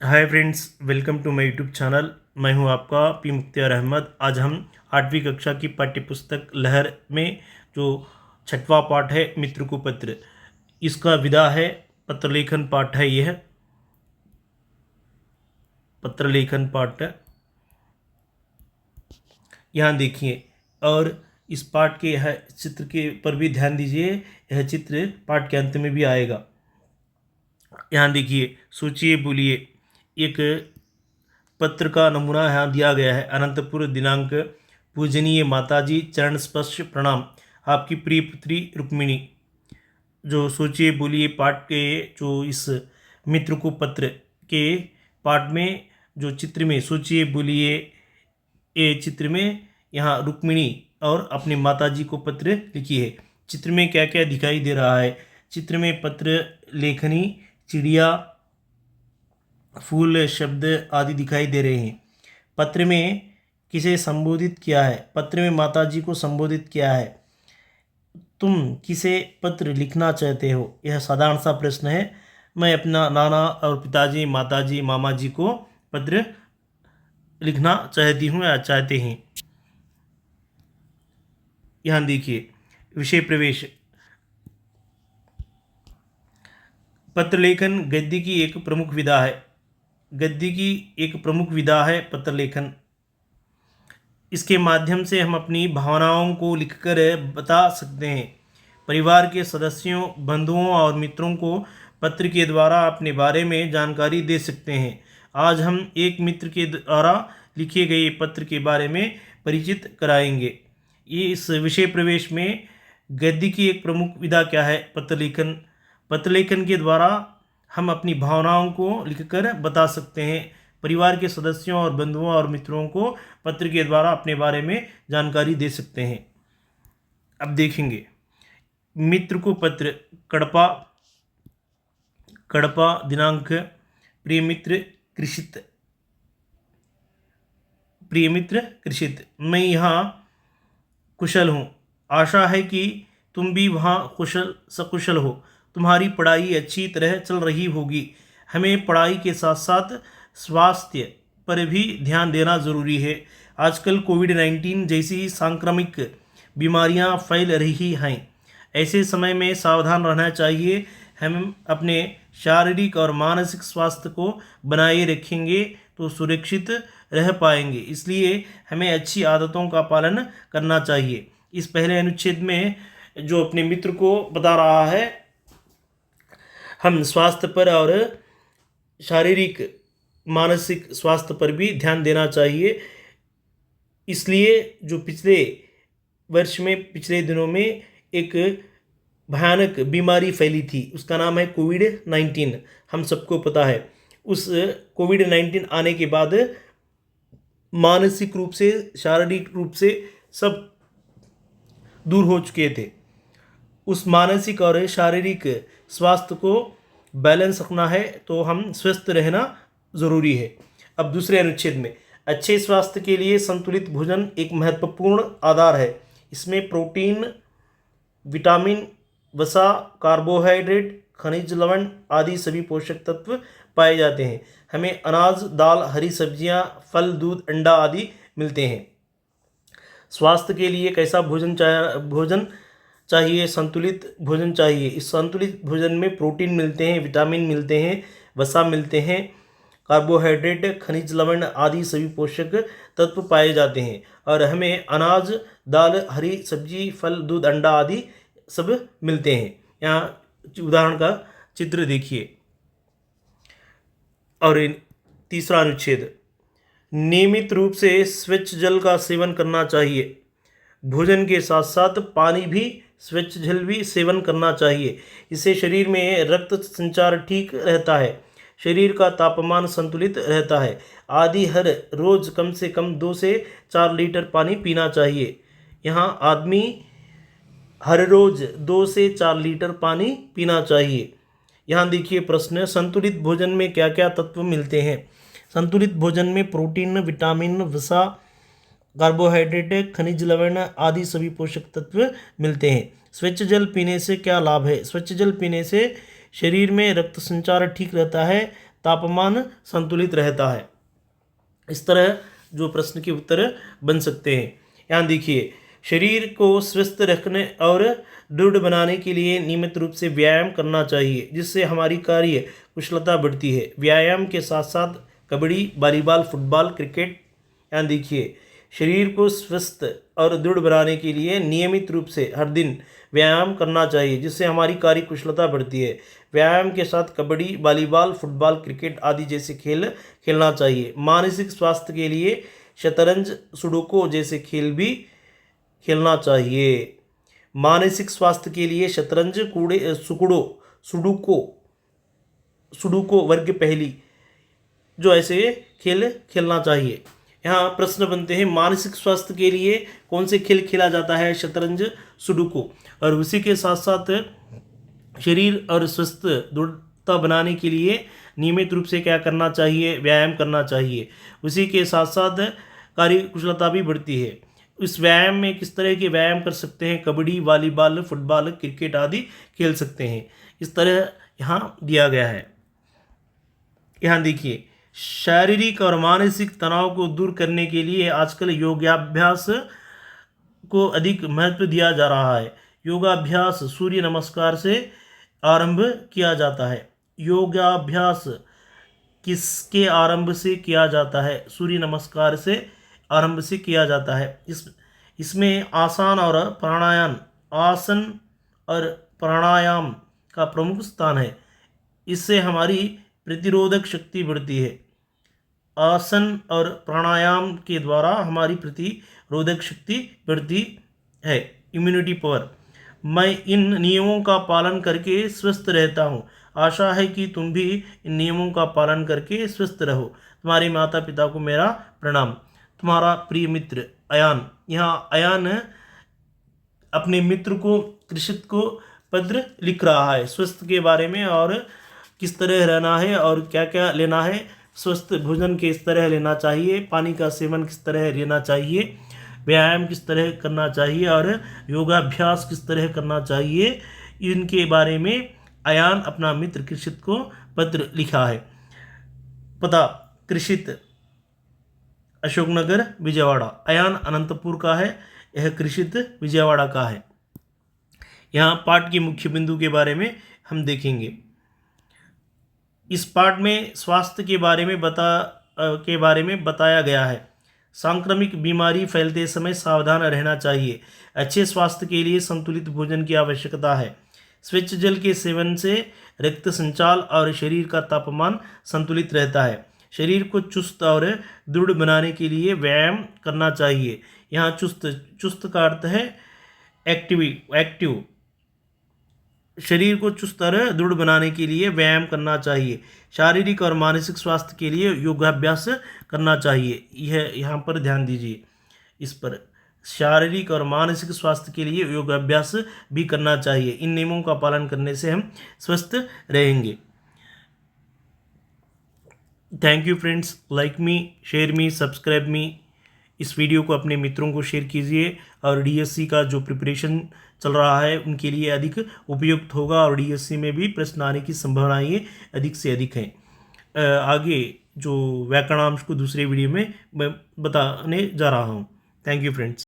Hi friends, welcome to my YouTube channel. मैं हूं आपका पी मुख्तियार अहमद। आज हम 8वीं कक्षा की पाठ्यपुस्तक लहर में जो छठवां पाठ है मित्र को पत्र, इसका विधा है, पत्र लेखन पाठ है। यह पत्र लेखन पाठ है, यहाँ देखिए। और इस पाठ के यह चित्र के पर भी ध्यान दीजिए। यह चित्र पाठ के अंत में भी आएगा। यहाँ देखिए, सोचिए बोलिए। एक पत्र का नमूना यहाँ दिया गया है। अनंतपुर दिनांक। पूजनीय माताजी, चरण स्पर्श प्रणाम। आपकी प्रिय पुत्री रुक्मिणी। जो सोचिए बोलिए पाठ के जो इस मित्र को पत्र के पाठ में जो चित्र में सोचिए बोलिए, ये चित्र में यहाँ रुक्मिणी और अपने माताजी को पत्र लिखी है। चित्र में क्या क्या दिखाई दे रहा है? चित्र में पत्र, लेखनी, चिड़िया, फूल, शब्द आदि दिखाई दे रहे हैं। पत्र में किसे संबोधित किया है? पत्र में माताजी को संबोधित किया है। तुम किसे पत्र लिखना चाहते हो? यह साधारण सा प्रश्न है। मैं अपना नाना और पिताजी, माताजी, मामा जी को पत्र लिखना चाहती हूँ या चाहते हैं। यहाँ देखिए, विषय प्रवेश। पत्र लेखन गद्य की एक प्रमुख विधा है। गद्य की एक प्रमुख विधा है पत्र लेखन। इसके माध्यम से हम अपनी भावनाओं को लिखकर बता सकते हैं। परिवार के सदस्यों, बंधुओं और मित्रों को पत्र के द्वारा अपने बारे में जानकारी दे सकते हैं। आज हम एक मित्र के द्वारा लिखे गए पत्र के बारे में परिचित कराएंगे। ये इस विषय प्रवेश में गद्य की एक प्रमुख विधा क्या है? पत्र लेखन। पत्र लेखन के द्वारा हम अपनी भावनाओं को लिखकर बता सकते हैं। परिवार के सदस्यों और बंधुओं और मित्रों को पत्र के द्वारा अपने बारे में जानकारी दे सकते हैं। अब देखेंगे, मित्र को पत्र। कड़पा, कड़पा दिनांक। प्रिय मित्र कृषित, प्रिय मित्र कृषित, मैं यहाँ कुशल हूँ। आशा है कि तुम भी वहाँ कुशल सकुशल हो। तुम्हारी पढ़ाई अच्छी तरह चल रही होगी। हमें पढ़ाई के साथ साथ स्वास्थ्य पर भी ध्यान देना ज़रूरी है। आजकल कोविड-19 जैसी सांक्रामिक बीमारियां फैल रही हैं। ऐसे समय में सावधान रहना चाहिए। हम अपने शारीरिक और मानसिक स्वास्थ्य को बनाए रखेंगे तो सुरक्षित रह पाएंगे। इसलिए हमें अच्छी आदतों का पालन करना चाहिए। इस पहले अनुच्छेद में जो अपने मित्र को बता रहा है, हम स्वास्थ्य पर और शारीरिक मानसिक स्वास्थ्य पर भी ध्यान देना चाहिए। इसलिए जो पिछले वर्ष में, पिछले दिनों में एक भयानक बीमारी फैली थी, उसका नाम है कोविड-19। हम सबको पता है। उस कोविड-19 आने के बाद मानसिक रूप से, शारीरिक रूप से सब दूर हो चुके थे। उस मानसिक और शारीरिक स्वास्थ्य को बैलेंस रखना है तो हम स्वस्थ रहना ज़रूरी है। अब दूसरे अनुच्छेद में, अच्छे स्वास्थ्य के लिए संतुलित भोजन एक महत्वपूर्ण आधार है। इसमें प्रोटीन, विटामिन, वसा, कार्बोहाइड्रेट, खनिज लवण आदि सभी पोषक तत्व पाए जाते हैं। हमें अनाज, दाल, हरी सब्जियां, फल, दूध, अंडा आदि मिलते हैं। स्वास्थ्य के लिए कैसा भोजन चाहिए? संतुलित भोजन चाहिए। इस संतुलित भोजन में प्रोटीन मिलते हैं, विटामिन मिलते हैं, वसा मिलते हैं, कार्बोहाइड्रेट, खनिज लवण आदि सभी पोषक तत्व पाए जाते हैं। और हमें अनाज, दाल, हरी सब्जी, फल, दूध, अंडा आदि सब मिलते हैं। यहाँ उदाहरण का चित्र देखिए। और तीसरा अनुच्छेद, नियमित रूप से स्वच्छ जल का सेवन करना चाहिए। भोजन के साथ साथ पानी भी, स्वच्छ जल भी सेवन करना चाहिए। इससे शरीर में रक्त संचार ठीक रहता है, शरीर का तापमान संतुलित रहता है। आदि हर रोज़ कम से कम 2 से 4 लीटर पानी पीना चाहिए। यहाँ आदमी हर रोज़ 2 से 4 लीटर पानी पीना चाहिए। यहाँ देखिए प्रश्न, संतुलित भोजन में क्या क्या तत्व मिलते हैं? संतुलित भोजन में प्रोटीन, विटामिन, वसा, कार्बोहाइड्रेट, खनिज लवण आदि सभी पोषक तत्व मिलते हैं। स्वच्छ जल पीने से क्या लाभ है? स्वच्छ जल पीने से शरीर में रक्त संचार ठीक रहता है, तापमान संतुलित रहता है। इस तरह जो प्रश्न के उत्तर बन सकते हैं। यहाँ देखिए, शरीर को स्वस्थ रखने और दृढ़ बनाने के लिए नियमित रूप से व्यायाम करना चाहिए, जिससे हमारी कार्य कुशलता बढ़ती है। व्यायाम के साथ साथ कबड्डी, वॉलीबॉल, फुटबॉल, क्रिकेट। यहाँ देखिए, शरीर को स्वस्थ और दृढ़ बनाने के लिए नियमित रूप से हर दिन व्यायाम करना चाहिए, जिससे हमारी कार्य कुशलता बढ़ती है। व्यायाम के साथ कबड्डी, वॉलीबॉल, फुटबॉल, क्रिकेट आदि जैसे खेल खेलना चाहिए। मानसिक स्वास्थ्य के लिए शतरंज, सुडोकू जैसे खेल भी खेलना चाहिए। मानसिक स्वास्थ्य के लिए शतरंज, सुडोकू वर्ग पहेली जो ऐसे खेल खेलना चाहिए। यहाँ प्रश्न बनते हैं, मानसिक स्वास्थ्य के लिए कौन से खेल खेला जाता है? शतरंज, सुडोकू। और उसी के साथ साथ शरीर और स्वस्थ दृढ़ता बनाने के लिए नियमित रूप से क्या करना चाहिए? व्यायाम करना चाहिए। उसी के साथ साथ कार्य कुशलता भी बढ़ती है। इस व्यायाम में किस तरह के व्यायाम कर सकते हैं? कबड्डी, वॉलीबॉल, फुटबॉल, क्रिकेट आदि खेल सकते हैं। इस तरह यहाँ दिया गया है। यहाँ देखिए, शारीरिक और मानसिक तनाव को दूर करने के लिए आजकल योगाभ्यास को अधिक महत्व दिया जा रहा है। योगाभ्यास सूर्य नमस्कार से आरंभ किया जाता है। योगाभ्यास किसके आरंभ से किया जाता है? सूर्य नमस्कार से आरंभ से किया जाता है। इसमें आसन और प्राणायाम का प्रमुख स्थान है। इससे हमारी प्रतिरोधक शक्ति बढ़ती है। आसन और प्राणायाम के द्वारा हमारी प्रतिरोधक शक्ति बढ़ती है, इम्यूनिटी पावर। मैं इन नियमों का पालन करके स्वस्थ रहता हूँ। आशा है कि तुम भी इन नियमों का पालन करके स्वस्थ रहो। तुम्हारे माता पिता को मेरा प्रणाम। तुम्हारा प्रिय मित्र अयान। यहाँ अयान अपने मित्र को, कृषित को पत्र लिख रहा है स्वास्थ्य के बारे में, और किस तरह रहना है और क्या क्या लेना है। स्वस्थ भोजन किस तरह लेना चाहिए, पानी का सेवन किस तरह लेना चाहिए, व्यायाम किस तरह करना चाहिए और योगाभ्यास किस तरह करना चाहिए, इनके बारे में अयान अपना मित्र कृषित को पत्र लिखा है। पता कृषित अशोकनगर विजयवाड़ा, अयान अनंतपुर का है, यह कृषित विजयवाड़ा का है। यहाँ पाठ के मुख्य बिंदु के बारे में हम देखेंगे। इस पाठ में स्वास्थ्य के बारे में बताया गया है। सांक्रमिक बीमारी फैलते समय सावधान रहना चाहिए। अच्छे स्वास्थ्य के लिए संतुलित भोजन की आवश्यकता है। स्वच्छ जल के सेवन से रक्त संचार और शरीर का तापमान संतुलित रहता है। शरीर को चुस्त और दृढ़ बनाने के लिए व्यायाम करना चाहिए। यहाँ चुस्त का अर्थ है एक्टिव। शरीर को चुस्त और दृढ़ बनाने के लिए व्यायाम करना चाहिए। शारीरिक और मानसिक स्वास्थ्य के लिए योगाभ्यास करना चाहिए। यह यहाँ पर ध्यान दीजिए, इस पर शारीरिक और मानसिक स्वास्थ्य के लिए योगाभ्यास भी करना चाहिए। इन नियमों का पालन करने से हम स्वस्थ रहेंगे। Thank you friends, like me, share me, subscribe मी। इस वीडियो को अपने मित्रों को शेयर कीजिए और डीएससी का जो प्रिपरेशन चल रहा है उनके लिए अधिक उपयुक्त होगा, और डीएससी में भी प्रश्न आने की संभावनाएं अधिक से अधिक हैं। आगे जो व्याकरणांश को दूसरे वीडियो में मैं बताने जा रहा हूँ। Thank you friends.